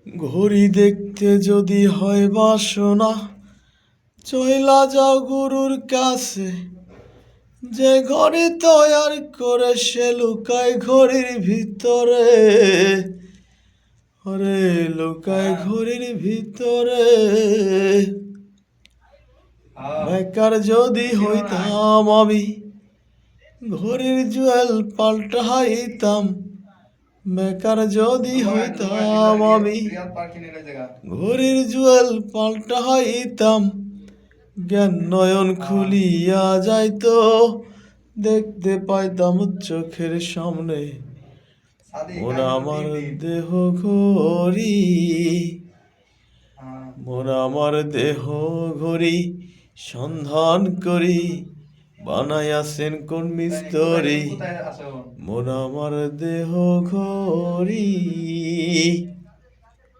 ঘড়ি দেখতে যদি হয় বাসনা, চইলা যাও গুরুর কাছে। যে ঘড়ি তৈয়ার করে সে লুকায় ঘড়ির ভিতরে, ওরে লুকায় ঘড়ির ভিতরে। বেকার যদি হইতাম আমি, ঘড়ির জুয়েল পাল্টাইতাম। বেকার যদি হইতাম আমি, ঘড়ির জুয়েল পাল্টাইতাম। জ্ঞান নয়ন খুলিয়া যাইতো, দেখতে পাইতাম চোখের সামনে মন আমার দেহ ঘড়ি। মন আমার দেহ ঘড়ি সন্ধান করি, বানাইয়াছেন কোন মিস্তরি। মন আমার দেহ ঘড়ি।